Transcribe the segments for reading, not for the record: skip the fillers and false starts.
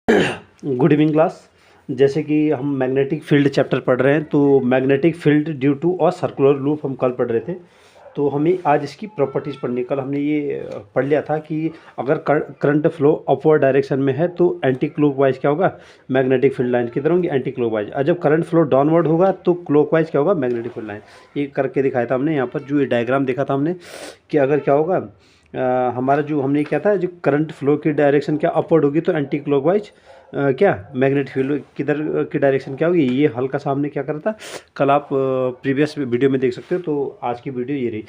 Good evening class. जैसे कि हम मैग्नेटिक फील्ड चैप्टर पढ़ रहे हैं, तो मैग्नेटिक फील्ड ड्यू टू और सर्कुलर लूप हम कल पढ़ रहे थे। तो हमें आज इसकी प्रॉपर्टीज़ पढ़नी। कल हमने ये पढ़ लिया था कि अगर करंट फ्लो अपवर्ड डायरेक्शन में है तो एंटी क्लॉकवाइज क्या होगा, मैग्नेटिक फील्ड लाइन किधर होंगी, एंटी क्लॉकवाइज। और जब करंट फ्लो डाउनवर्ड होगा तो क्लॉकवाइज क्या होगा, मैग्नेटिक फील्ड लाइन। ये करके दिखाया था हमने। यहाँ पर जो ये डायग्राम देखा था हमने कि अगर क्या होगा, हमारा जो हमने क्या था, जो करंट फ्लो की डायरेक्शन क्या अपवर्ड होगी तो एंटी क्लॉकवाइज क्या मैग्नेटिक फील्ड किधर की डायरेक्शन क्या होगी। ये हल्का सा हमने क्या करा था कल, आप प्रीवियस वीडियो में देख सकते हो। तो आज की वीडियो ये रही,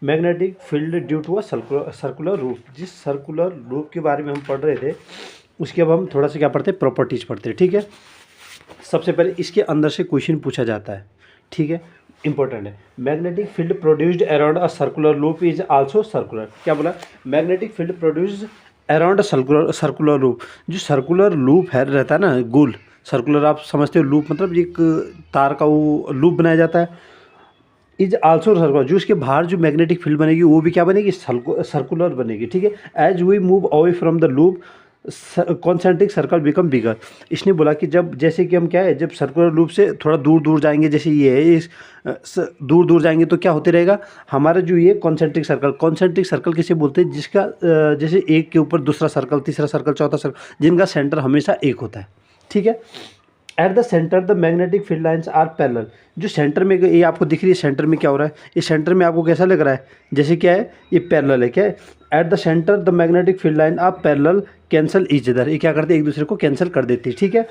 magnetic field due to a circular loop. जिस सर्कुलर लूप के बारे में हम पढ़ रहे थे उसके अब हम थोड़ा सा क्या पढ़ते हैं, प्रॉपर्टीज पढ़ते हैं। ठीक है, सबसे पहले इसके अंदर से क्वेश्चन पूछा जाता है। ठीक है, इंपॉर्टेंट है। Magnetic field produced around a circular loop is also circular. क्या बोला, magnetic field produced around circular loop. जो सर्कुलर लूप है रहता है ना, गोल सर्कुलर, आप समझते हो लूप मतलब एक तार का वो लूप बनाया जाता है। इज आल्सो सर्कुलर, जो उसके बाहर जो मैग्नेटिक फील्ड बनेगी वो भी क्या बनेगी, सर्कुलर बनेगी। ठीक है, as we move away from the loop concentric circle become bigger. इसने बोला कि जब जैसे कि हम क्या है, जब सर्कुलर लूप से थोड़ा दूर दूर जाएंगे, जैसे ये है इस दूर दूर जाएंगे तो क्या होते रहेगा हमारा जो ये कॉन्सेंट्रिक सर्कल किसे बोलते हैं, जिसका जैसे एक के ऊपर दूसरा सर्कल, तीसरा सर्कल, चौथा सर्कल, जिनका सेंटर हमेशा एक होता है। ठीक है, at the centre the magnetic field lines are parallel. जो सेंटर में ये आपको दिख रही है, सेंटर में क्या हो रहा है, इस सेंटर में आपको कैसा लग रहा है, जैसे क्या है, ये पैरेलल है। क्या है, at the centre the magnetic field line are parallel cancel each other. ये क्या करते हैं, एक दूसरे को कैंसिल कर देती है। ठीक है,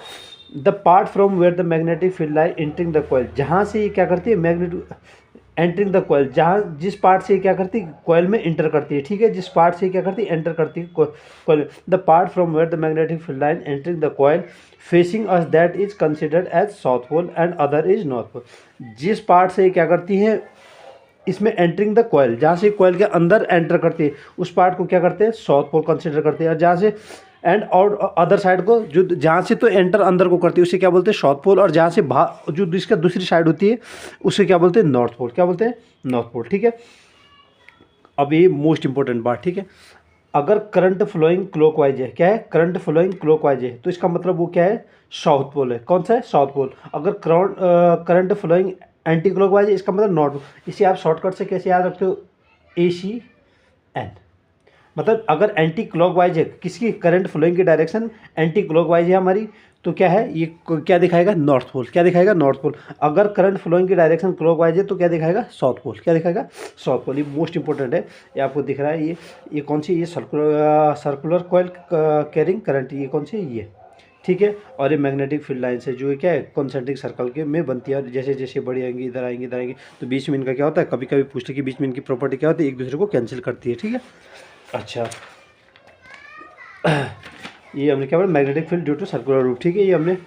the part from where the magnetic field line entering the coil, जहाँ से ये क्या करती है, मैग्नेटिक एंटरिंग द कॉइल, जहाँ जिस पार्ट से क्या करती है, कॉइल में इंटर करती है। ठीक है, जिस पार्ट से क्या करती है, एंटर करती है coil. The part from where the magnetic field line entering the coil facing us that is considered as south pole and other is north pole. जिस पार्ट से क्या करती है, इसमें एंटरिंग द कॉइल, जहाँ से कॉइल के अंदर एंटर करती है उस पार्ट को क्या करते हैं, साउथ पोल कंसिडर करते हैं। और जहाँ से एंड और अदर साइड को, जो जहाँ से तो एंटर अंदर को करती है उसे क्या बोलते हैं, साउथ पोल। और जहाँ से बाहर जो इसका दूसरी साइड होती है उसे क्या बोलते हैं, नॉर्थ पोल। क्या बोलते हैं, नॉर्थ पोल। ठीक है, अब ये मोस्ट इंपॉर्टेंट बात। ठीक है, अगर करंट फ्लोइंग क्लॉकवाइज है, क्या है, करंट फ्लोइंग क्लॉकवाइज है, तो इसका मतलब वो क्या है, साउथ पोल है। कौन सा है, साउथ पोल। अगर करंट फ्लोइंग एंटी क्लॉकवाइज है, इसका मतलब नॉर्थ पोल। इसे आप शॉर्टकट से कैसे याद रखते हो, ACN। मतलब अगर एंटी क्लॉकवाइज है, किसकी, करंट फ्लोइंग की डायरेक्शन एंटी क्लॉकवाइज है हमारी, तो क्या है, ये क्या दिखाएगा, नॉर्थ पोल। क्या दिखाएगा, नॉर्थ पोल। अगर करंट फ्लोइंग की डायरेक्शन क्लॉकवाइज है तो क्या दिखाएगा, साउथ पोल। क्या दिखाएगा, साउथ पोल। ये मोस्ट इंपॉर्टेंट है, ये आपको दिख रहा है। ये कौन सी, ये सर्कुलर कॉइल कैरिंग करंट, ये कौन सी, ये। ठीक है, और ये मैग्नेटिक फील्ड लाइन से जो है क्या है, कॉन्सेंट्रिक सर्कल के में बनती है। और जैसे जैसे बड़ी आएंगी, इधर आएंगी, इधर आएंगी, तो बीच में इनका क्या होता है, कभी कभी पूछते कि बीच में इनकी प्रॉपर्टी क्या होती है, एक दूसरे को कैंसिल करती है। ठीक है, अच्छा, ये हमने क्या बोला, magnetic field due to circular loop. ठीक है, ये हमने,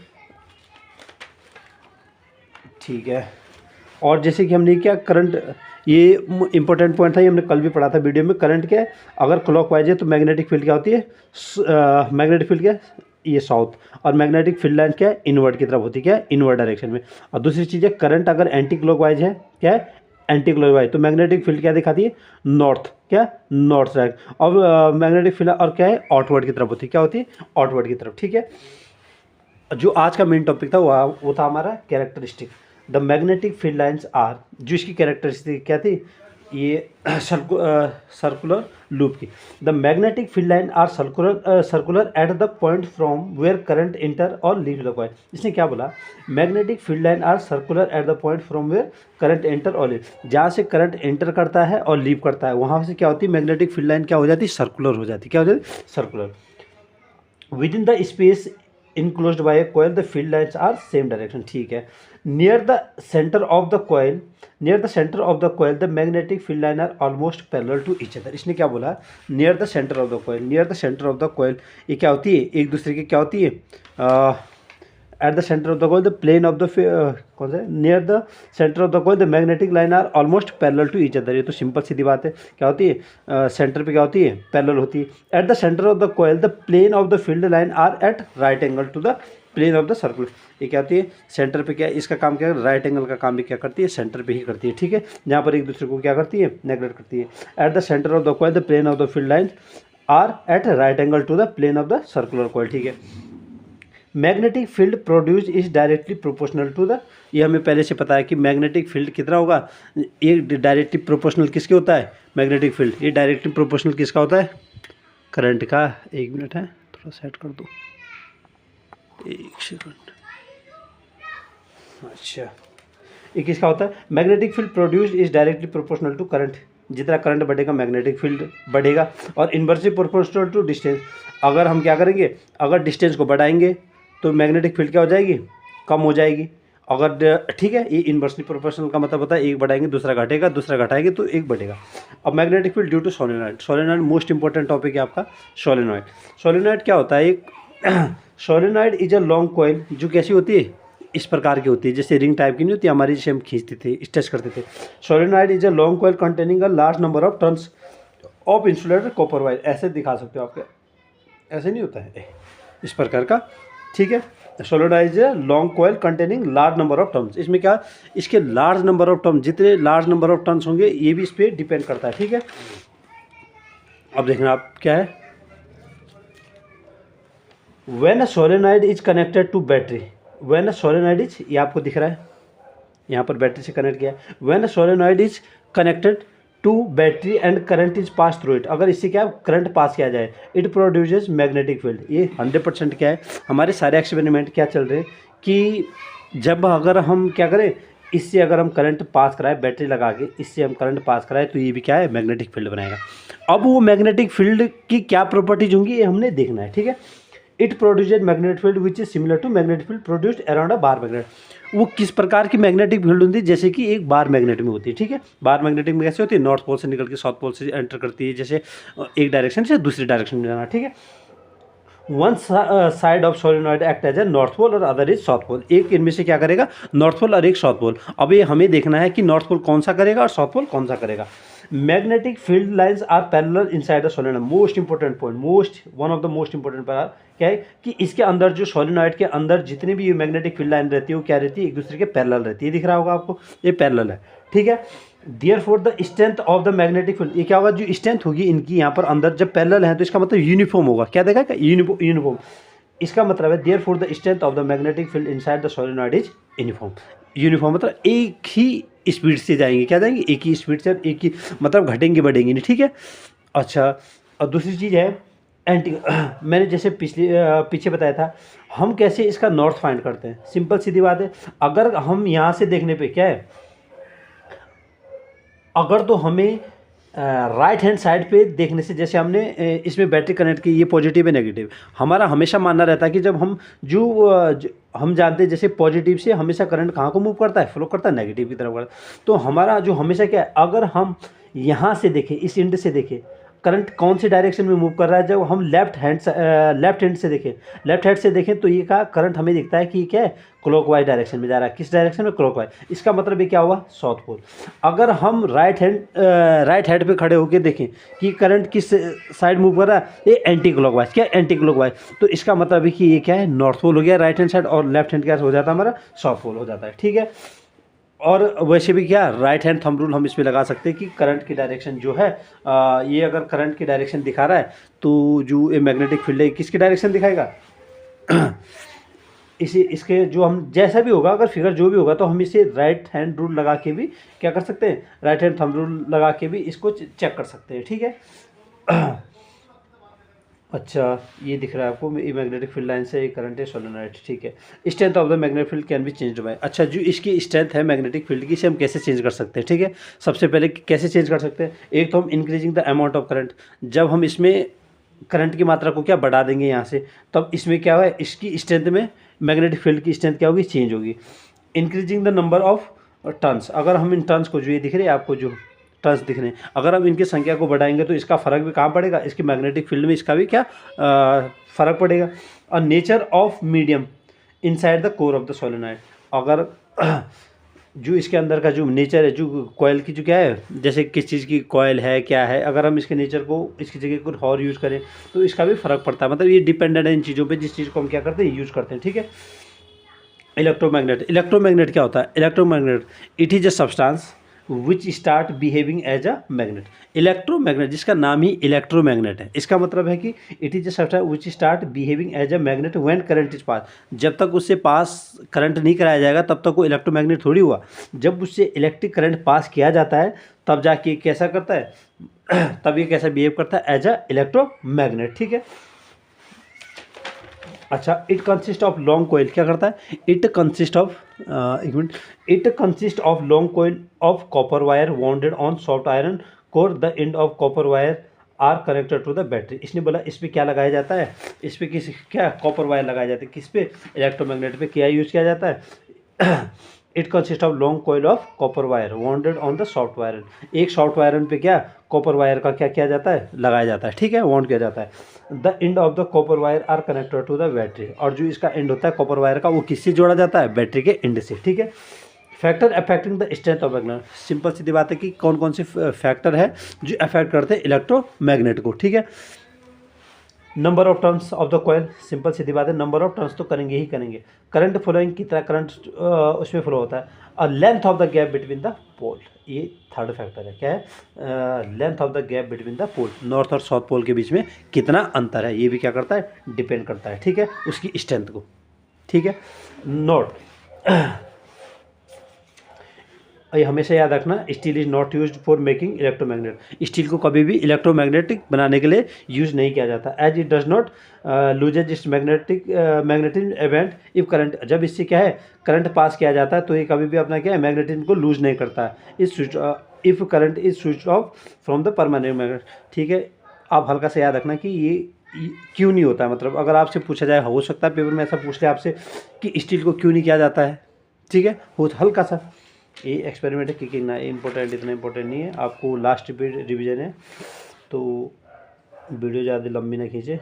ठीक है। और जैसे कि हमने क्या, करंट, ये इंपॉर्टेंट पॉइंट था, ये हमने कल भी पढ़ा था वीडियो में। करंट क्या है, अगर क्लॉकवाइज है तो मैग्नेटिक फील्ड क्या होती है, मैग्नेटिक फील्ड क्या है, ये साउथ। और मैग्नेटिक फील्ड लाइन क्या है, इनवर्ड की तरफ होती है। क्या है, इनवर्ड डायरेक्शन में। और दूसरी चीज़ है, करंट अगर एंटी क्लॉकवाइज है, क्या है, एंटी क्लॉकवाइज, तो मैग्नेटिक फील्ड क्या दिखाती है, नॉर्थ। क्या, नॉर्थ साइड। और मैग्नेटिक फील्ड और क्या है, आउटवर्ड की तरफ होती है। क्या होती है, आउटवर्ड की तरफ। ठीक है, जो आज का मेन टॉपिक था वो था हमारा characteristic. The magnetic field lines are, जो इसकी कैरेक्टरिस्टिक क्या थी, ये सर्कुलर लूप की। The magnetic field line are circular at the point from where current enter or leave the coil. इसने क्या बोला, magnetic field line are circular at the point from where current enter or leave. जहाँ से current enter करता है और leave करता है, वहाँ से क्या होती है, मैग्नेटिक फील्ड लाइन क्या हो जाती है, सर्कुलर हो जाती है। क्या हो जाती है, circular. With in the space enclosed by a coil the field lines are same direction। ठीक है, near the center of the coil, near the center of the coil the magnetic field line are almost parallel to each other। इसने क्या बोला, near the center of the coil, near the center of the coil, ये क्या होती है, एक दूसरे की क्या होती है, at the centre of the coil the plane of the, कौन सा, near the centre of the coil the magnetic line are almost parallel to each other. ये तो सिंपल सीधी बात है। क्या होती है, सेंटर पे क्या होती है, पैरेलल होती है। At the centre of the coil the plane of the field line are at right angle to the plane of the circular. ये क्या होती है, सेंटर पे क्या है, इसका काम क्या है, राइट एंगल का काम भी क्या करती है, सेंटर पे ही करती है। ठीक है, जहाँ पर एक दूसरे को क्या करती है, नेगलेक्ट करती है। At the centre of the coil the plane of the field line are at right angle to the plane of the circular coil. ठीक है, magnetic field produce is directly proportional to the, ये हमें पहले से पता है कि magnetic field कितना होगा, ये डायरेक्टली प्रोपोर्शनल किसके होता है, मैग्नेटिक फील्ड ये डायरेक्टली प्रोपोर्शनल किसका होता है, करंट का। 1 मिनट है, थोड़ा सेट कर दो, 1 सेकंड। अच्छा, ये किसका होता है, magnetic field produce is directly proportional to current, जितना करंट बढ़ेगा मैग्नेटिक फील्ड बढ़ेगा, और इन्वर्सली प्रोपोर्शनल टू डिस्टेंस। अगर हम क्या करेंगे, अगर डिस्टेंस को बढ़ाएंगे तो मैग्नेटिक फील्ड क्या हो जाएगी, कम हो जाएगी। अगर ठीक है, ये इन्वर्सली प्रोपोर्शनल का मतलब होता है एक बढ़ाएंगे दूसरा घटेगा, दूसरा घटाएंगे तो एक बढ़ेगा। अब magnetic field due to solenoid, solenoid most important topic है आपका सोलेनॉइड। सोलेनॉइड क्या होता है, एक solenoid is a long coil, जो कैसी होती है, इस प्रकार की होती है, जैसे रिंग टाइप की नहीं होती हमारी, जैसे हम खींचते थे, स्ट्रेच करते थे। Solenoid is a long coil containing a large number of turns of insulated copper wire, ऐसे दिखा सकते हो आपके, ऐसे नहीं होता है, इस प्रकार का, ठीक है। Solenoid is a long coil containing large number of turns, इसमें क्या, इसके लार्ज नंबर ऑफ टर्न, जितने लार्ज नंबर ऑफ टर्न्स होंगे ये भी इस पर डिपेंड करता है, ठीक है। अब देखना आप क्या है, when a solenoid is connected to battery, when a solenoid is, ये आपको दिख रहा है यहाँ पर बैटरी से कनेक्ट किया है, when a solenoid is connected to battery and current is pass through it, अगर इससे क्या करंट पास किया जाए, इट प्रोड्यूसेस मैग्नेटिक फील्ड। ये 100% क्या है, हमारे सारे एक्सपेरिमेंट क्या चल रहे हैं कि जब अगर हम क्या करें, इससे अगर हम करंट पास कराए, बैटरी लगा के इससे हम करंट पास कराए तो ये भी क्या है, मैग्नेटिक फील्ड बनाएगा। अब वो मैग्नेटिक फील्ड की क्या प्रॉपर्टीज होंगी ये हमने देखना है, ठीक है। It produced magnetic field which is similar to magnetic field produced around a bar magnet, वो किस प्रकार की मैग्नेटिक फील्ड होती है, जैसे कि एक बार मैग्नेट में होती है, ठीक है। बार मैग्नेटिक में कैसे होती है, नॉर्थ पोल से निकल के साउथ पोल से एंटर करती है, जैसे एक डायरेक्शन से दूसरी डायरेक्शन में जाना, ठीक है। One side of solenoid act as a north pole और अदर इज साउथ पोल, एक इनमें से क्या करेगा, नॉर्थ पोल और एक साउथ पोल। अब ये हमें देखना है कि नॉर्थ पोल कौन सा करेगा और साउथ पोल कौन सा करेगा। Magnetic field lines are parallel inside the solenoid, most important point, one of the most important क्या है कि इसके अंदर जो सोलेनॉइड के अंदर जितनी भी मैग्नेटिक फील्ड लाइन रहती है वो क्या रहती है, एक दूसरे के पैरेलल रहती है, दिख रहा होगा आपको, ये पैरेलल है, ठीक है। Therefore the strength of the magnetic field, ये क्या होगा, जो स्ट्रेंथ होगी इनकी यहाँ पर अंदर जब पैरेलल है तो इसका मतलब यूनिफॉर्म होगा, क्या देगा, यूनिफॉर्म, इसका मतलब है therefore the strength of the magnetic field inside the solenoid is uniform. Uniform मतलब एक ही स्पीड से जाएंगे, क्या जाएंगे, एक ही स्पीड से, एक ही मतलब घटेंगे बढ़ेंगे नहीं, ठीक है। अच्छा, और दूसरी चीज़ है एंटी, मैंने जैसे पीछे बताया था, हम कैसे इसका नॉर्थ फाइंड करते हैं, सिंपल सीधी बात है। अगर हम यहाँ से देखने पे क्या है, अगर तो हमें राइट हैंड साइड पे देखने से, जैसे हमने इसमें बैटरी कनेक्ट की, ये पॉजिटिव है नेगेटिव, हमारा हमेशा मानना रहता है कि जब हम हम जानते हैं जैसे पॉजिटिव से हमेशा करंट कहाँ को मूव करता है, फ्लो करता है नेगेटिव की तरफ करता है। तो हमारा जो हमेशा क्या है, अगर हम यहाँ से देखें, इस एंड से देखें करंट कौन सी डायरेक्शन में मूव कर रहा है, जब हम लेफ्ट हैंड से देखें तो ये का करंट हमें दिखता है कि ये क्या है, क्लॉकवाइज डायरेक्शन में जा रहा है। किस डायरेक्शन में, क्लॉकवाइज। इसका मतलब ये क्या हुआ, साउथ पोल। अगर हम राइट हैंड पे खड़े होकर देखें कि करंट किस साइड मूव कर रहा है, ये एंटी क्लॉकवाइज, क्या एंटी क्लॉकवाइज, तो इसका मतलब है कि ये क्या है, नॉर्थ पोल हो गया राइट हैंड साइड, और लेफ्ट हैंड क्या हो जाता है हमारा, साउथ पोल हो जाता है, ठीक है। और वैसे भी क्या राइट हैंड थंब रूल हम इसमें लगा सकते हैं कि करंट की डायरेक्शन जो है, ये अगर करंट की डायरेक्शन दिखा रहा है तो जो ये मैग्नेटिक फील्ड है किसकी डायरेक्शन दिखाएगा इसके जो हम जैसा भी होगा, अगर फिगर जो भी होगा तो हम इसे राइट हैंड रूल लगा के भी क्या कर सकते हैं, राइट हैंड थंब रूल लगा के भी इसको चेक कर सकते हैं, ठीक है। अच्छा, ये दिख रहा है आपको, ये मैग्नेटिक फील्ड लाइन से ये करंट है सोलेनॉइड, ठीक है। Strength of the magnetic field can be change bye, अच्छा जो इसकी स्ट्रेंथ है मैग्नेटिक फील्ड की, इसे हम कैसे चेंज कर सकते हैं, ठीक है। सबसे पहले कैसे चेंज कर सकते हैं, एक तो हम increasing the amount of current, जब हम इसमें करंट की मात्रा को क्या बढ़ा देंगे यहाँ से, तब इसमें क्या हुआ, इसकी स्ट्रेंथ में मैग्नेटिक फील्ड की स्ट्रेंथ क्या होगी, चेंज होगी। Increasing the number of turns, अगर हम इन टर्न्स को, जो ये दिख रहे हैं आपको, जो टर्न्स दिख रहे हैं, अगर हम इनकी संख्या को बढ़ाएंगे तो इसका फ़र्क भी कहाँ पड़ेगा, इसकी मैग्नेटिक फील्ड में इसका भी क्या फ़र्क पड़ेगा। और nature of medium inside the core of the solenoid, अगर जो इसके अंदर का जो नेचर है, जो कॉयल की जो क्या है, जैसे किस चीज़ की कॉयल है क्या है, अगर हम इसके नेचर को इसकी जगह कुछ और यूज़ करें तो इसका भी फ़र्क पड़ता है। मतलब ये डिपेंडेंट है इन चीज़ों पर, जिस चीज़ को हम क्या करते हैं, यूज़ करते हैं, ठीक है। इलेक्ट्रोमैग्नेट क्या होता है, electromagnet it is a substance which start behaving as a magnet. Electromagnet जिसका नाम ही इलेक्ट्रोमैग्नेट है, इसका मतलब है कि it is a which start behaving as a magnet when current is pass. जब तक उससे पास करंट नहीं कराया जाएगा तब तक वो इलेक्ट्रोमैग्नेट थोड़ी हुआ। जब उससे इलेक्ट्रिक करंट पास किया जाता है तब जाके कैसा करता है तब ये कैसा बिहेव करता है, एज अ इलेक्ट्रोमैग्नेट। ठीक है। अच्छा, it consist of long coil, क्या करता है, इट कंसिस्ट ऑफ एक minute, it consist of long coil of copper wire wounded on soft iron core, the end of copper wire are connected to the battery. इसने बोला इस पर क्या लगाया जाता है, इस पर किस क्या कॉपर वायर लगाया जाता है, किस पे, इलेक्ट्रोमैग्नेट पे। क्या यूज़ किया जाता है it consist of long coil of copper wire wounded on the soft wire. एक सॉफ्ट वायर पे क्या कॉपर वायर का क्या किया जाता है, लगाया जाता है। ठीक है, वाउंड किया जाता है। The end of the copper wire are connected to the battery, और जो इसका एंड होता है कॉपर वायर का वो किससे जोड़ा जाता है, बैटरी के एंड से। ठीक है। Factor affecting the strength of magnet, simple सीधी बात है कि कौन कौन से फैक्टर है जो अफेक्ट करते हैं इलेक्ट्रोमैग्नेट को। ठीक है। Number of turns of the coil, simple सीधी बात है, नंबर ऑफ टर्न्स तो करेंगे ही करेंगे। करंट फ्लोइंग, कितना करंट उसमें फ्लो होता है, और length of the gap between the pole, ये थर्ड फैक्टर है। क्या है, length of the gap between the pole, north और साउथ पोल के बीच में कितना अंतर है, ये भी क्या करता है, डिपेंड करता है। ठीक है, उसकी स्ट्रेंथ को। ठीक है। नोट, ये हमेशा याद रखना, steel is not used for making electromagnet. Steel को कभी भी इलेक्ट्रोमैग्नेटिक बनाने के लिए यूज नहीं किया जाता, as it does not loses its magnetic event if current. जब इससे क्या है करंट पास किया जाता है तो ये कभी भी अपना क्या है मैग्नेटिज्म को लूज नहीं करता है। इस switch if current is switch off from the permanent magnet. ठीक है, आप हल्का से याद रखना कि ये क्यों नहीं होता है, मतलब अगर आपसे पूछा जाए, हो सकता है पेपर में ऐसा पूछ ले आपसे कि स्टील को क्यों नहीं किया जाता है। ठीक है, हो हल्का सा ये एक्सपेरिमेंट है, क्योंकि ना इम्पोर्टेंट, इतना इम्पोर्टेंट नहीं है, आपको लास्ट रिवीजन है तो वीडियो ज़्यादा लंबी ना खींचे।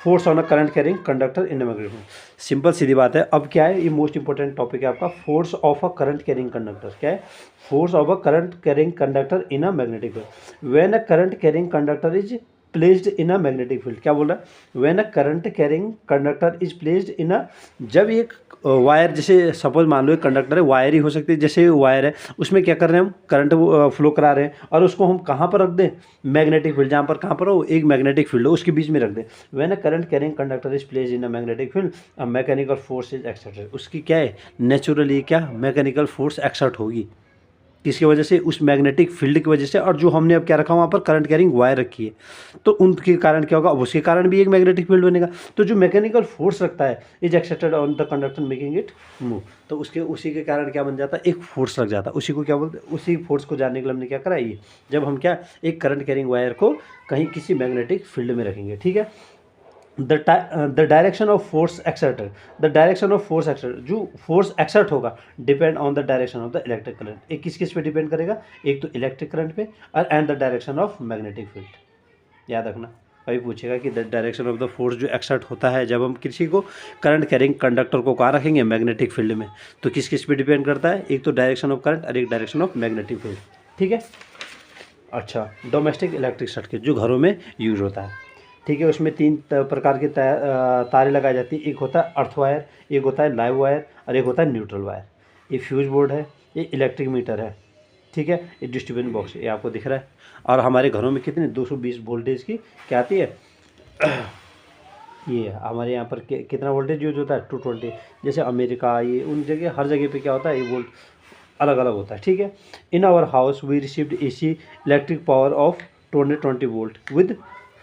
Force on a current carrying conductor in magnetic, simple सीधी बात है। अब क्या है, ये मोस्ट इंपॉर्टेंट टॉपिक है आपका, force of a current carrying conductor. क्या है, force of a current carrying conductor in a magnetic field. When a current carrying conductor is placed in a magnetic field, क्या बोल रहा है, when a current carrying conductor is placed in a, जब एक wire, जैसे suppose मान लो एक conductor है, वायर ही हो सकती है, जैसे वायर है उसमें क्या कर रहे हैं हम, करंट फ्लो करा रहे हैं, और उसको हम कहाँ पर रख दें, मैग्नेटिक फील्ड, जहाँ पर कहाँ पर हो, एक मैग्नेटिक फील्ड हो उसके बीच में रख दें। When a current carrying conductor is placed in a magnetic field, a mechanical force is exerted. उसकी क्या है, नेचुरली क्या मैकेनिकल फोर्स एक्सर्ट होगी, किसकी वजह से, उस मैग्नेटिक फील्ड की वजह से। और जो हमने अब क्या रखा वहाँ पर करंट कैरिंग वायर रखी है, तो उनके कारण क्या होगा, अब उसके कारण भी एक मैग्नेटिक फील्ड बनेगा। तो जो मैकेनिकल फोर्स रखता है is exerted on the conductor making it move, तो उसके उसी के कारण क्या बन जाता है, एक फोर्स लग जाता है। उसी को क्या बोलते हैं, उसी फोर्स को जानने के लिए हमने क्या करा, ये जब हम क्या एक करंट कैरिंग वायर को कहीं किसी मैग्नेटिक फील्ड में रखेंगे। ठीक है। The direction of force exerted, the direction of force exerted, जो फोर्स एक्सर्ट होगा depend on the direction of the electric current. एक किस किस पे डिपेंड करेगा, एक तो इलेक्ट्रिक करंट पे और and the direction of magnetic field. याद रखना, कभी पूछेगा कि the direction of the force जो एक्सर्ट होता है जब हम किसी को करंट कैरिंग कंडक्टर को कहाँ रखेंगे, मैग्नेटिक फील्ड में, तो किस किस पे डिपेंड करता है, एक तो डायरेक्शन ऑफ करंट और एक डायरेक्शन ऑफ मैग्नेटिक फील्ड। ठीक है। अच्छा, डोमेस्टिक इलेक्ट्रिक सर्किट जो घरों में यूज होता है। ठीक है, उसमें तीन प्रकार के तारें लगाई जाती है, एक होता है अर्थ वायर, एक होता है लाइव वायर और एक होता है न्यूट्रल वायर। ये फ्यूज बोर्ड है, ये इलेक्ट्रिक मीटर है। ठीक है, ये डिस्ट्रीब्यूशन बॉक्स ये आपको दिख रहा है। और हमारे घरों में कितने 220 वोल्टेज की क्या आती है ये हमारे यहाँ पर कितना वोल्टेज यूज होता है, 220। जैसे अमेरिका, ये उन जगह हर जगह पे क्या होता है, ये वोल्ट अलग अलग होता है। ठीक है। In our house we received AC electric power of 220 volt with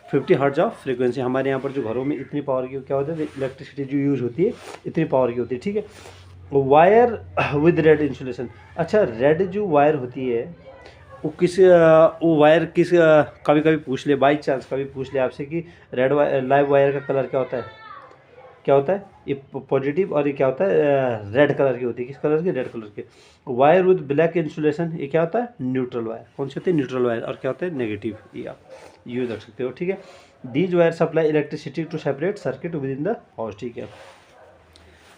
50 hertz of frequency. हमारे यहाँ पर जो घरों में इतनी पावर की क्या होता है, इलेक्ट्रिसिटी जो यूज होती है इतनी पावर की होती है। ठीक है। वायर विद रेड इंसुलेशन, अच्छा रेड जो वायर होती है वो किस वो वायर किस कभी कभी पूछ ले, बाई चांस कभी पूछ ले आपसे कि रेड वायर लाइव वायर का कलर क्या होता है, क्या होता है, ये पॉजिटिव, और ये क्या होता है रेड कलर की होती है, किस कलर की, रेड कलर की। वायर विद ब्लैक इंसुलेशन ये क्या होता है, न्यूट्रल वायर। कौन सी होती है, न्यूट्रल वायर। और क्या होता है, नेगेटिव, ये आप यूज रख सकते हो। ठीक है। These wire supply electricity to separate circuit within the house. ठीक है,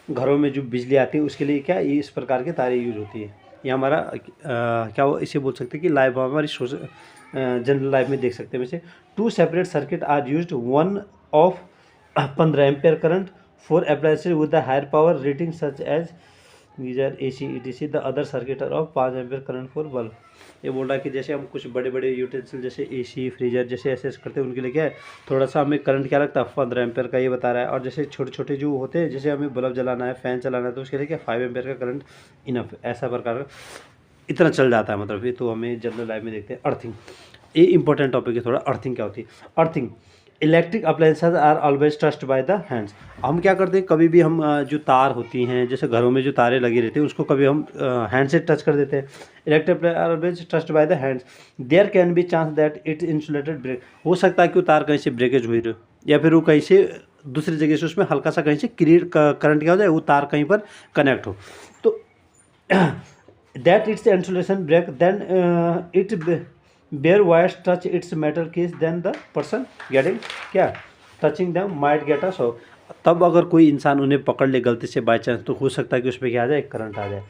घरों में जो बिजली आती है उसके लिए क्या ये इस प्रकार के तारें यूज होती है। ये हमारा क्या वो इसे बोल सकते हैं कि लाइव हमारी जनरल लाइफ में देख सकते हैं। वैसे two separate circuit are used, one of 15 ampere current for appliances with the higher power rating such as geyser, AC, etc the other circuit are of 5 ampere current for bulb. ये बोल रहा है कि जैसे हम कुछ बड़े बड़े यूटेंसिल जैसे एसी, फ्रीजर जैसे ऐसे करते हैं, उनके लिए क्या है, थोड़ा सा हमें करंट क्या लगता है, 15 एम्पीयर का ये बता रहा है। और जैसे छोटे छोटे जो होते हैं, जैसे हमें बल्ब जलाना है, फैन चलाना है, तो उसके लिए क्या 5 एम्पीयर का करंट इनफ, ऐसा प्रकार का इतना चल जाता है। मतलब ये तो हमें जनरल लाइफ में देखते हैं। अर्थिंग, ये इंपॉर्टेंट टॉपिक है थोड़ा। अर्थिंग क्या होती है? Earthing, electric appliances are always touched by the hands. हम क्या करते हैं, कभी भी हम जो तार होती हैं, जैसे घरों में जो तारें लगी रहती हैं, उसको कभी हम हैंड से टच कर देते हैं। Electric are always touched by the hands, there can be chance that it insulated break. हो सकता है कि वो तार कहीं से ब्रेकेज हुई रहे, या फिर वो कहीं से दूसरी जगह से उसमें हल्का सा कहीं से क्रिएट करंट क्या हो जाए, वो तार कहीं पर कनेक्ट हो, तो that its insulation break, then it bare wires touch its metal case, then the person getting क्या touching them might get a shock। तब अगर कोई इंसान उन्हें पकड़ ले गलती से बाई चांस, तो हो सकता है कि उसमें क्या आ जाए, करंट आ जाए।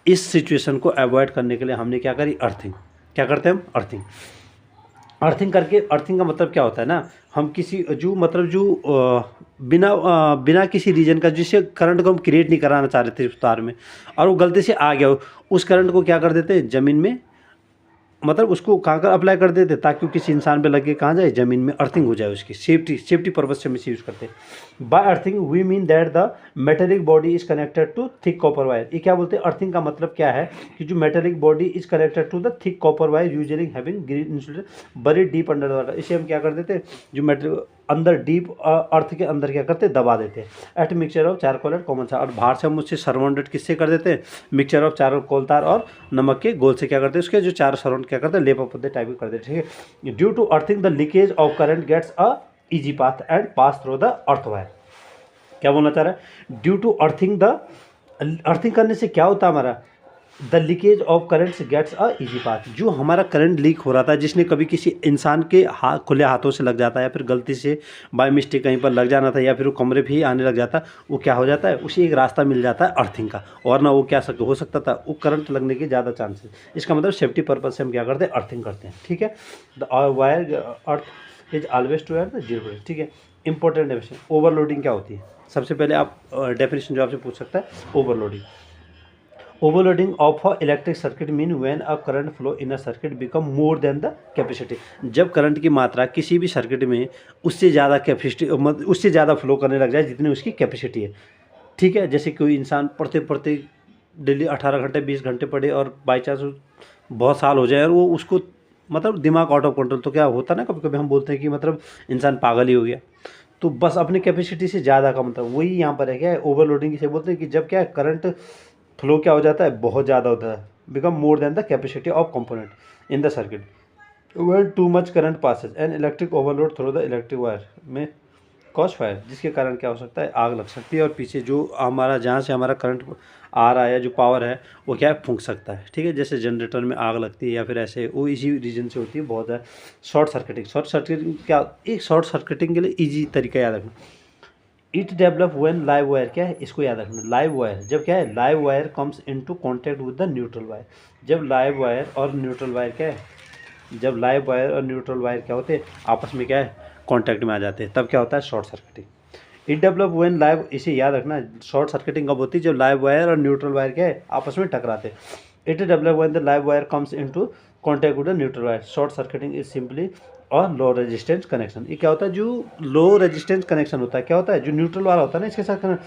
इस सिचुएशन को अवॉइड करने के लिए हमने क्या करी, अर्थिंग। क्या करते हैं हम? अर्थिंग। अर्थिंग करके, अर्थिंग का मतलब क्या होता है ना, हम किसी जो मतलब जो बिना किसी रीजन का, जिससे करंट को हम क्रिएट नहीं कराना चाह रहे थे उस तार में, और वो गलती से आ गया हो, उस करंट को क्या कर देते हैं, ज़मीन में, मतलब उसको कहाँ कर अप्लाई कर देते, ताकि वो किसी इंसान पे लगे कहाँ जाए, ज़मीन में, अर्थिंग हो जाए उसकी। सेफ्टी पर्पज से हम इसे यूज़ करते हैं। By earthing we mean that the metallic body is connected to thick copper wire. ये क्या बोलते हैं, अर्थिंग का मतलब क्या है, कि जो metallic body is connected to the thick copper wire usually having green insulated buried deep under water. इसे हम क्या कर देते हैं, जो मेटेरियल अंदर डीप अर्थ के अंदर क्या करते हैं, दबा देते हैं। At mixture of charcoal and common salt, और बाहर से हम उससे सराउंडेड किससे कर देते हैं, मिक्सचर ऑफ चारकोल तार और नमक के गोल से क्या करते हैं, उसके जो चार सराउंड क्या करते हैं, लेप अप टाइप के कर देते हैं। ठीक है। Due to earthing the leakage of current gets a easy path and pass through the earth wire. क्या बोलना चाह रहा है, due to earthing the, earthing करने से क्या होता है हमारा, the leakage of current gets a easy path. जो हमारा करंट लीक हो रहा था, जिसने कभी किसी इंसान के हाथ, खुले हाथों से लग जाता है, या फिर गलती से बाय मिस्टेक कहीं पर लग जाना था, या फिर वो कमरे भी आने लग जाता, वो क्या हो जाता है, उसे एक रास्ता मिल जाता है अर्थिंग का। और ना वो क्या हो सकता था, वो करंट लगने के ज़्यादा चांसेस। इसका मतलब सेफ्टी पर्पज से हम क्या करते हैं, अर्थिंग करते हैं। ठीक है। The wire earth is always to at the zero. ठीक है। इंपॉर्टेंट डेफिनेशन, ओवरलोडिंग क्या होती है? सबसे पहले आप डेफिनेशन जो आपसे पूछ सकता है, overloading. Overloading of a electric circuit mean when a current flow in a circuit become more than the capacity। जब करंट की मात्रा किसी भी सर्किट में उससे ज़्यादा कैपेसिटी, उससे ज़्यादा फ्लो करने लग जाए जितनी उसकी कैपेसिटी है। ठीक है। जैसे कोई इंसान पढ़ते पढ़ते डेली 18 घंटे 20 घंटे पढ़े, और बाई चांस बहुत साल हो जाए, और वो उसको मतलब दिमाग आउट ऑफ कंट्रोल, तो क्या होता है ना, कभी कभी हम बोलते हैं कि मतलब इंसान पागल ही हो गया। तो बस अपनी कैपेसिटी से ज़्यादा का मतलब वही यहाँ पर है, क्या है, ओवरलोडिंग इसे बोलते हैं। कि जब क्या है, करंट फ्लो क्या हो जाता है, बहुत ज़्यादा होता है, become more than the capacity of component in the circuit when too much current passes an electric overload through the electric wire में कॉज फायर। जिसके कारण क्या हो सकता है, आग लग सकती है, और पीछे जो हमारा जहाँ से हमारा करंट आ रहा है, जो पावर है, वो क्या है, फूंक सकता है। ठीक है। जैसे जनरेटर में आग लगती है, या फिर ऐसे, वो इसी रीजन से होती है बहुत ज़्यादा। शॉर्ट सर्किटिंग, शॉर्ट सर्किटिंग क्या, एक शॉर्ट सर्किटिंग के लिए ईजी तरीका याद रखना। It develop when live wire, क्या है, इसको याद रखना, लाइव वायर जब क्या है, live wire comes into contact with the neutral wire. जब लाइव वायर और न्यूट्रल वायर क्या है, जब लाइव वायर और न्यूट्रल वायर क्या होते हैं, आपस में क्या है, कांटेक्ट में आ जाते हैं, तब क्या होता है, short circuiting. It develop when live, इसे याद रखना, शॉर्ट सर्किटिंग कब होती है, जब लाइव वायर और न्यूट्रल वायर क्या है, आपस में टकराते हैं। It develop when the live wire comes into contact with the neutral wire. Short circuiting is simply और लो रेजिस्टेंस कनेक्शन। ये क्या होता है, जो लो रेजिस्टेंस कनेक्शन होता है, क्या होता है, जो न्यूट्रल वाला होता है ना, इसके साथ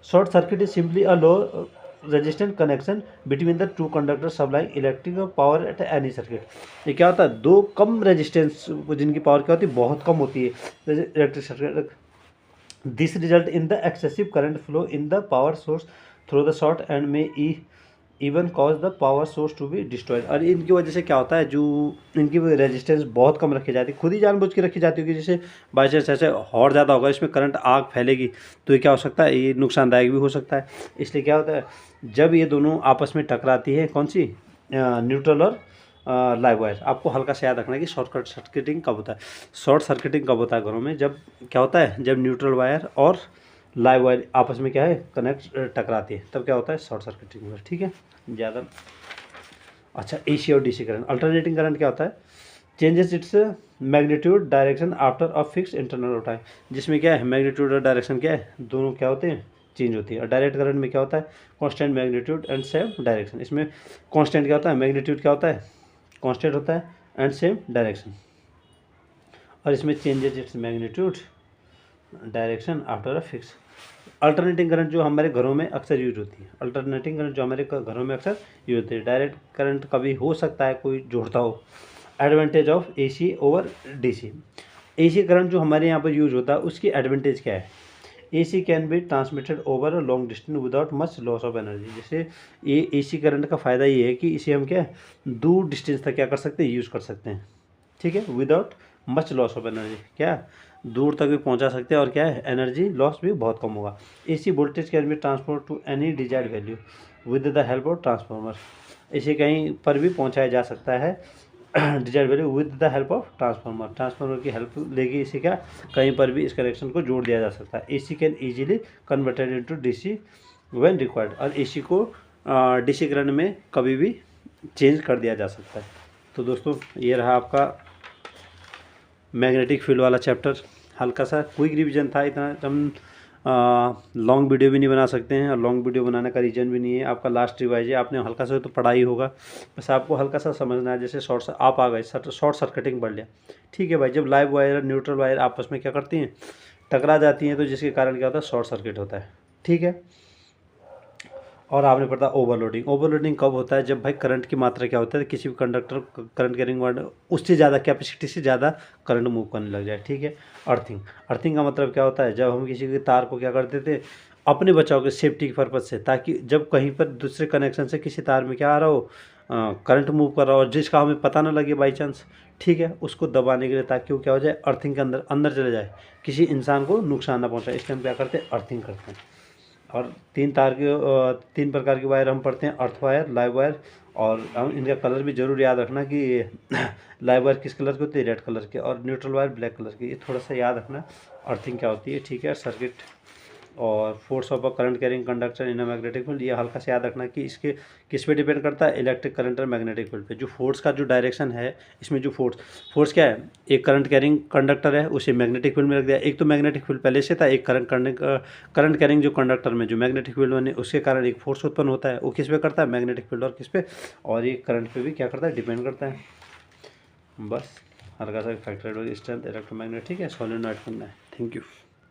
short circuit is simply a low resistance connection between the two conductor supplying electrical power at any circuit. ये क्या होता है, दो कम रेजिस्टेंस, जिनकी पावर क्या होती है, बहुत कम होती है electric circuit. This result in the excessive current flow in the power source through the short and may even cause the power source to be destroyed. और इनकी वजह से क्या होता है, जो इनकी रेजिस्टेंस बहुत कम रखी जाती है, खुद ही जानबूझ के रखी जाती है, कि जैसे बाई चांस ऐसे और ज़्यादा होगा, इसमें करंट आग फैलेगी, तो ये क्या हो सकता है, ये नुकसानदायक भी हो सकता है। इसलिए क्या होता है, जब ये दोनों आपस में टकराती है, कौन सी, न्यूट्रल और लाइव वायर, आपको हल्का से याद रखना है कि शॉर्ट सर्किटिंग कब होता है। शॉर्ट सर्किटिंग कब होता है घरों में, जब क्या होता है, जब न्यूट्रल वायर और लाइव वायर आपस में क्या है, कनेक्ट टकराती है, तब क्या होता है, शॉर्ट सर्किटिंग। ठीक है। ज़्यादा अच्छा, एसी और डीसी करंट। अल्टरनेटिंग करंट क्या होता है, changes its magnitude direction after a fix internal of time. जिसमें क्या है, मैग्नीट्यूड और डायरेक्शन क्या है, दोनों क्या होते हैं, चेंज होती है। और डायरेक्ट करंट में क्या होता है, constant magnitude and same direction. इसमें कांस्टेंट क्या होता है, मैग्नीट्यूड क्या होता है, कांस्टेंट होता है एंड सेम डायरेक्शन। और इसमें changes its magnitude direction after a fix. Alternating current जो हमारे घरों में अक्सर यूज होती है, अल्टरनेटिंग करंट जो हमारे घरों में अक्सर यूज होती है। डायरेक्ट करंट कभी हो सकता है कोई जोड़ता हो। Advantage of AC over DC. AC current जो हमारे यहाँ पर यूज होता है उसकी एडवांटेज क्या है, AC can be transmitted over a long distance without much loss of energy. जैसे ये एसी करंट का फ़ायदा ये है कि इसे हम क्या दूर डिस्टेंस तक क्या कर सकते हैं, यूज़ कर सकते हैं, ठीक है, without much loss of energy. क्या दूर तक भी पहुंचा सकते हैं और क्या है, एनर्जी लॉस भी बहुत कम होगा। AC voltage can be transfer to any desired value with the help of transformer. इसे कहीं पर भी पहुंचाया जा सकता है desired value with the help of transformer. Transformer की हेल्प लेके इसे क्या कहीं पर भी इस कनेक्शन को जोड़ दिया जा सकता है। AC can easily converted into DC when required. और एसी को डीसी करंट में कभी भी चेंज कर दिया जा सकता है। तो दोस्तों ये रहा आपका मैग्नेटिक फील्ड वाला चैप्टर। हल्का सा क्विक रिवीजन था, इतना हम लॉन्ग वीडियो भी नहीं बना सकते हैं और लॉन्ग वीडियो बनाने का रीज़न भी नहीं है। आपका लास्ट रिवाइज है, आपने हल्का सा तो पढ़ा ही होगा, बस आपको हल्का सा समझना है। जैसे आप आ गए शॉर्ट सर्किटिंग पढ़ लिया, ठीक है भाई। जब लाइव वायर और न्यूट्रल वायर आपस में क्या करती हैं, टकरा जाती हैं, तो जिसके कारण क्या होता है, शॉर्ट सर्किट होता है, ठीक है। और आपने पढ़ा ओवरलोडिंग। ओवरलोडिंग कब होता है, जब भाई करंट की मात्रा क्या होता है, किसी भी कंडक्टर करंट कैरिंग वायर उससे ज़्यादा कैपेसिटी से ज़्यादा करंट मूव करने लग जाए, ठीक है। अर्थिंग। अर्थिंग का मतलब क्या होता है, जब हम किसी के तार को क्या करते थे अपने बचाव के सेफ्टी के पर्पज़ से, ताकि जब कहीं पर दूसरे कनेक्शन से किसी तार में क्या आ रहा हो, करंट मूव कर रहा हो और जिसका हमें पता ना लगे बाई चांस, ठीक है, उसको दबाने के लिए, ताकि वो क्या हो जाए, अर्थिंग के अंदर अंदर चले जाए, किसी इंसान को नुकसान ना पहुँचाए, इसलिए हम क्या करते हैं, अर्थिंग करते हैं। और तीन प्रकार की वायर हम पढ़ते हैं, अर्थ वायर, लाइव वायर, और हम इनका कलर भी जरूर याद रखना कि लाइव वायर किस कलर की होती है, रेड कलर के, और न्यूट्रल वायर ब्लैक कलर की। ये थोड़ा सा याद रखना, अर्थिंग क्या होती है, ठीक है। सर्किट और force of a current carrying conductor in a magnetic field, ये हल्का से याद रखना कि इसके किस पे डिपेंड करता है, इलेक्ट्रिक करंट और मैग्नेटिक फील्ड पे। जो फोर्स का जो डायरेक्शन है, इसमें जो फोर्स क्या है, एक करंट कैरिंग कंडक्टर है, उसे मैग्नेटिक फील्ड में रख दिया। एक तो मैग्नेटिक फील्ड पहले से था, एक करंट कैरिंग जो कंडक्टर में जो मैग्नेटिक फील्ड बने, उसके कारण एक फोर्स उत्पन्न होता है, वो किस पे करता है, मैग्नेटिक फील्ड, और किस पे, और ये करंट पे भी क्या करता है, डिपेंड करता है। बस हल्का सा फैक्टर स्ट्रेंथ इलेक्ट्रोमैग्नेटिक है, सॉलिनॉइड करना है। Thank you.